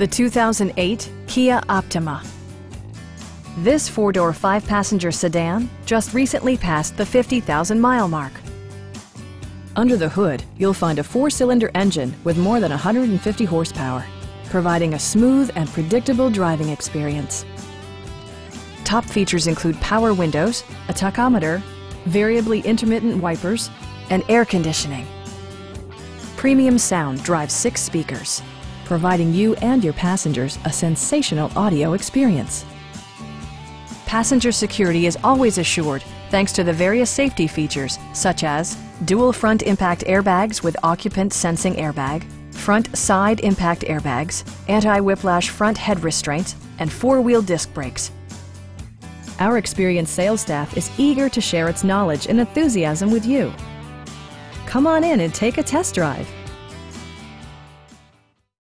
The 2008 Kia Optima. This four-door, five-passenger sedan just recently passed the 50,000-mile mark. Under the hood, you'll find a four-cylinder engine with more than 150 horsepower, providing a smooth and predictable driving experience. Top features include power windows, a tachometer, variably intermittent wipers, and air conditioning. Premium sound drives 6 speakers, providing you and your passengers a sensational audio experience. Passenger security is always assured thanks to the various safety features such as dual front impact airbags with occupant sensing airbag, front side impact airbags, anti-whiplash front head restraints, and four-wheel disc brakes. Our experienced sales staff is eager to share its knowledge and enthusiasm with you. Come on in and take a test drive.